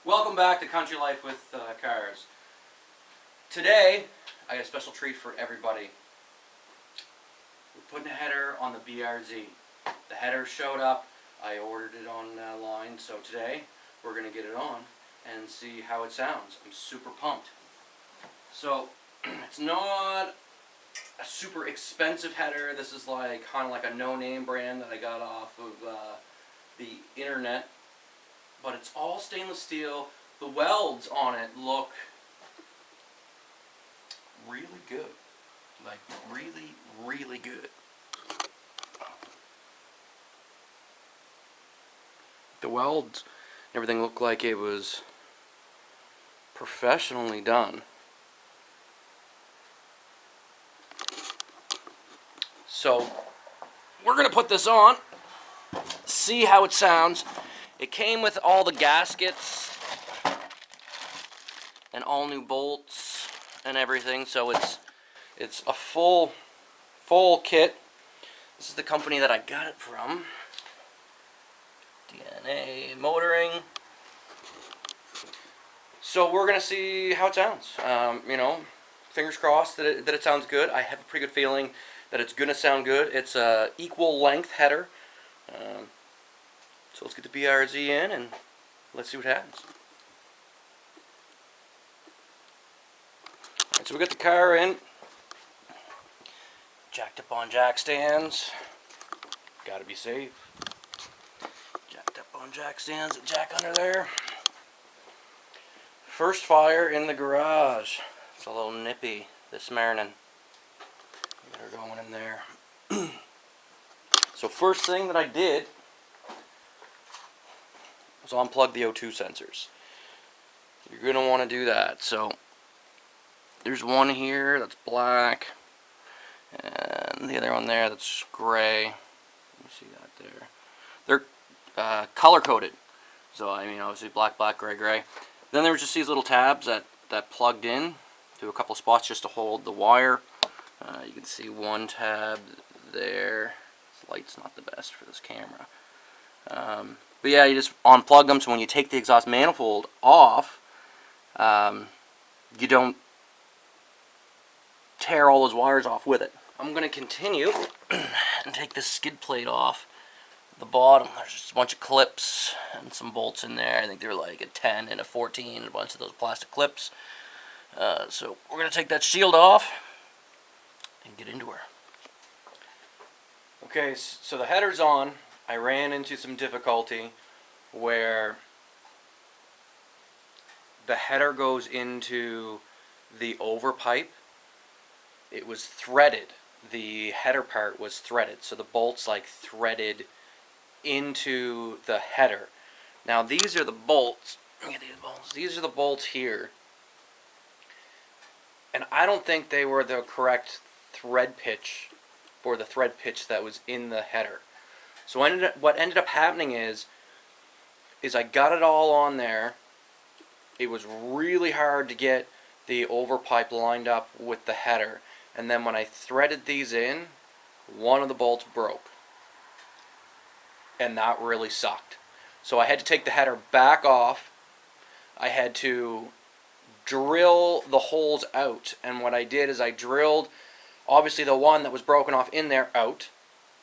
Welcome back to Country Life with Cars. Today, I got a special treat for everybody. We're putting a header on the BRZ. The header showed up. I ordered it online, so today we're going to get it on and see how it sounds. I'm super pumped. So, it's not a super expensive header. This is like kind of like a no-name brand that I got off of the internet. But it's all stainless steel. The welds on it look really good. Like really, really good. The welds, everything looked like it was professionally done. So, we're going to put this on, see how it sounds. It came with all the gaskets and all new bolts and everything, so it's a full kit. This is the company that I got it from. DNA Motoring. So we're gonna see how it sounds. Fingers crossed that it sounds good. I have a pretty good feeling that it's gonna sound good. It's a equal length header. So let's get the BRZ in and let's see what happens. Alright, so we got the car in. Jacked up on jack stands. Gotta be safe. Jacked up on jack stands, jack under there. First fire in the garage. It's a little nippy this morning. Get her going in there. So first thing that I did was unplug the O2 sensors. You're going to want to do that. So there's one here that's black, and the other one there that's gray. Let me see that there. They're color coded. So I mean, obviously black, black, gray, gray. Then there was just these little tabs that plugged in to a couple spots just to hold the wire. You can see one tab there. This light's not the best for this camera. But yeah, you just unplug them so when you take the exhaust manifold off, you don't tear all those wires off with it. I'm going to continue and take this skid plate off the bottom. There's just a bunch of clips and some bolts in there. I think they're like a 10 and a 14 and a bunch of those plastic clips. So we're going to take that shield off and get into her. Okay, so the header's on. I ran into some difficulty where the header goes into the overpipe. It was threaded. The header part was threaded, so the bolts like threaded into the header. Now these are the bolts. Look at these bolts. These are the bolts here. And I don't think they were the correct thread pitch for the thread pitch that was in the header. So what ended up happening is I got it all on there. It was really hard to get the overpipe lined up with the header. And then when I threaded these in, one of the bolts broke. And that really sucked. So I had to take the header back off. I had to drill the holes out. And what I did is I drilled, obviously the one that was broken off in there out.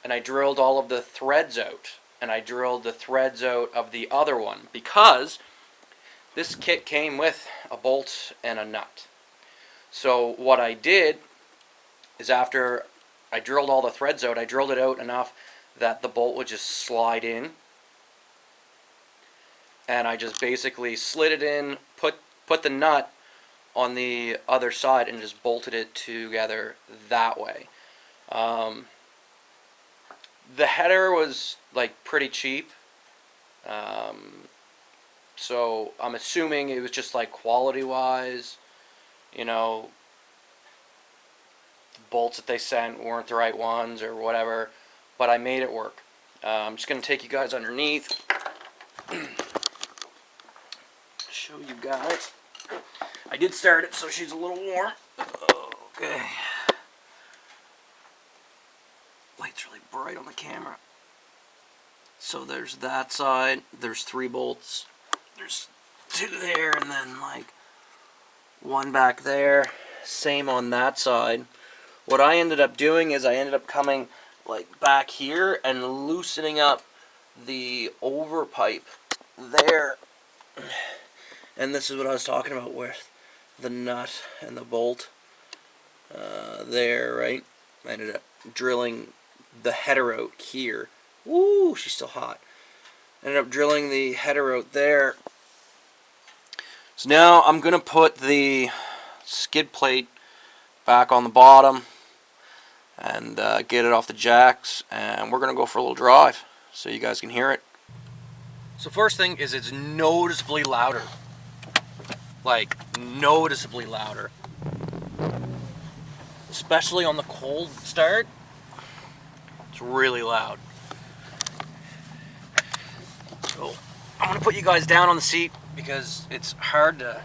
And I drilled all of the threads out. And I drilled the threads out of the other one. Because this kit came with a bolt and a nut. So what I did is after I drilled all the threads out, I drilled it out enough that the bolt would just slide in. And I just basically slid it in, put the nut on the other side and just bolted it together that way. The header was like pretty cheap, so I'm assuming it was just like quality wise, the bolts that they sent weren't the right ones or whatever, but I made it work. I'm just going to take you guys underneath, show you guys. I did start it so she's a little warm. Okay. Light's really bright on the camera. So there's that side. There's 3 bolts. There's 2 there, and then like 1 back there. Same on that side. What I ended up doing is I ended up coming like back here and loosening up the overpipe there. And this is what I was talking about with the nut and the bolt there, right? I ended up drilling the header out here. Woo, she's still hot. Ended up drilling the header out there. So now I'm going to put the skid plate back on the bottom and get it off the jacks, and we're going to go for a little drive so you guys can hear it. So first thing is it's noticeably louder. Like, noticeably louder. Especially on the cold start. It's really loud. So I'm going to put you guys down on the seat because it's hard to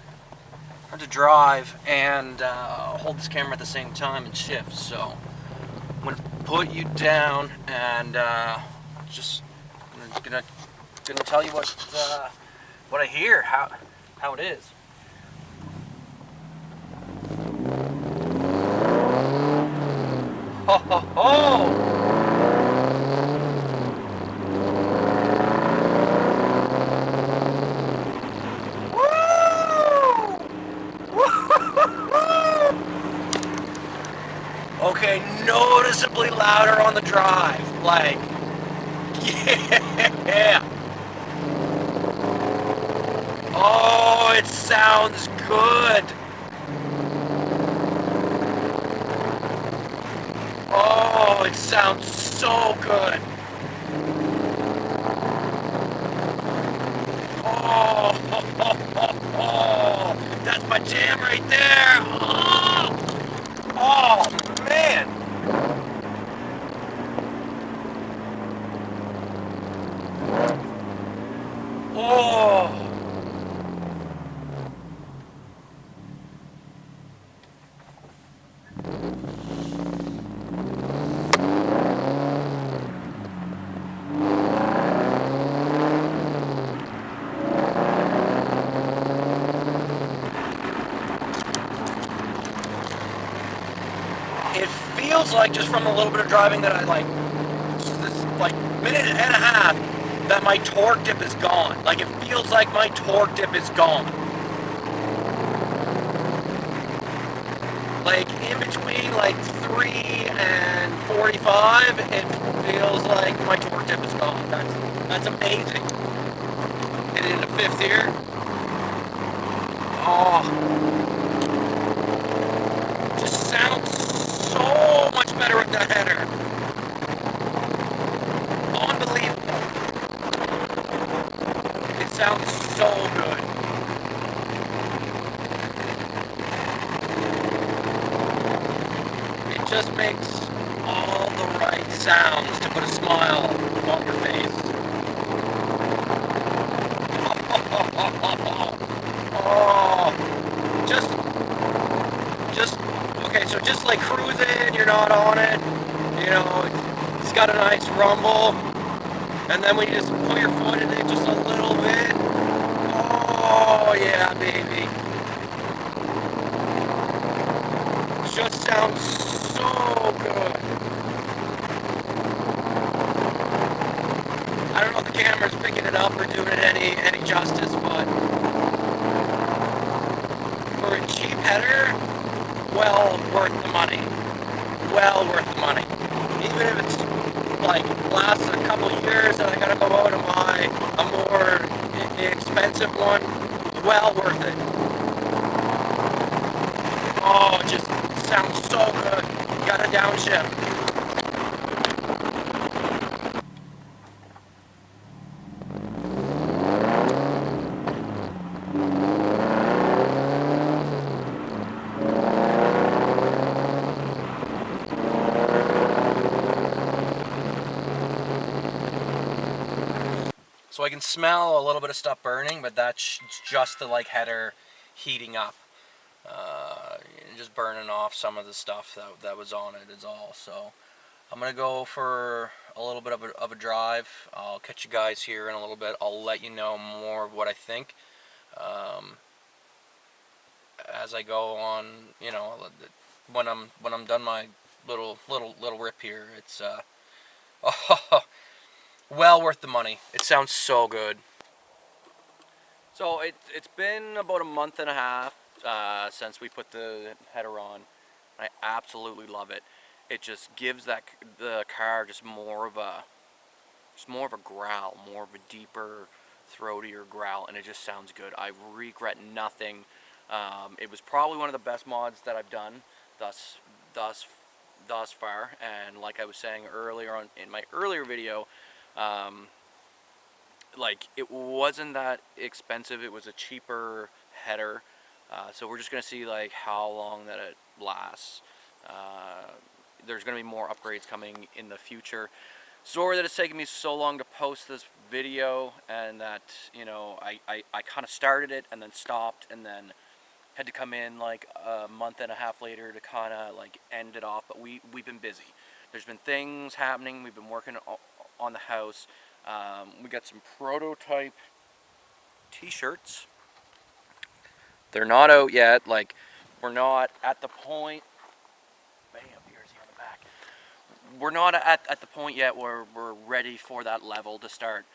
drive and hold this camera at the same time and shift. So I'm going to put you down and just gonna tell you what I hear, how it is. Ho ho ho! Okay, noticeably louder on the drive. Like, yeah. Oh, it sounds good. Oh, it sounds so good. Oh, that's my jam right there. Oh, man. Oh. It feels like, just from a little bit of driving that I like, this like minute and a half, that my torque dip is gone. Like, it feels like my torque dip is gone. Like, in between like 3 and 45, it feels like my torque dip is gone. That's amazing. And in the 5th gear, oh, just sounds so much better with that header. Unbelievable. It sounds so good. It just makes all the right sounds to put a smile on your face. Oh, just okay, so just like cruising, you're not on it, you know, it's got a nice rumble, and then when you just put your foot in it just a little bit, oh yeah, baby. It just sounds so good. I don't know if the camera's picking it up or doing it any justice, but for a cheap header, well worth the money. Well worth the money. Even if it's like lasts a couple years and I gotta go out and buy a more expensive one, well worth it. Oh, it just sounds so good. Gotta downshift. So I can smell a little bit of stuff burning, but that's just the like header heating up, and just burning off some of the stuff that was on it is all. So I'm gonna go for a little bit of a drive. I'll catch you guys here in a little bit. I'll let you know more of what I think. as I go on, you know, when I'm done my little rip here, it's oh, well worth the money. It sounds so good. So it's been about a month and a half since we put the header on. I absolutely love it. It just gives the car just more of a growl, more of a deeper, throatier growl, and it just sounds good. I regret nothing. It was probably one of the best mods that I've done thus thus thus far. And like I was saying earlier on in my earlier video, like, it wasn't that expensive. It was a cheaper header, so we're just gonna see like how long that it lasts. There's gonna be more upgrades coming in the future. Sorry that it's taken me so long to post this video, and that, you know, I kind of started it and then stopped, and then had to come in like a month and a half later to kind of like end it off. But we've been busy. There's been things happening. We've been working on the house. We got some prototype t-shirts. They're not out yet. Like, we're not at the point. Bam, BRZ on the back. We're not at the point yet where we're ready for that level to start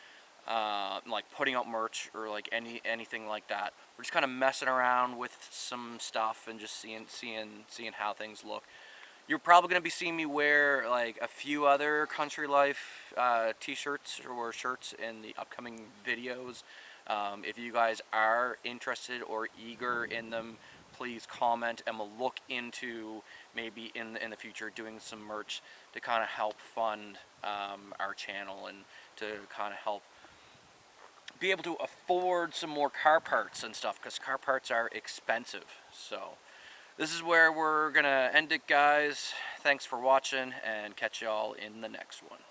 like putting out merch or like anything like that. We're just kind of messing around with some stuff and just seeing how things look. You're probably going to be seeing me wear like a few other Country Life t-shirts or shirts in the upcoming videos. If you guys are interested or eager in them, please comment, and we'll look into maybe in the future doing some merch to kind of help fund our channel, and to kind of help be able to afford some more car parts and stuff, because car parts are expensive. So this is where we're gonna end it, guys. Thanks for watching, and catch y'all in the next one.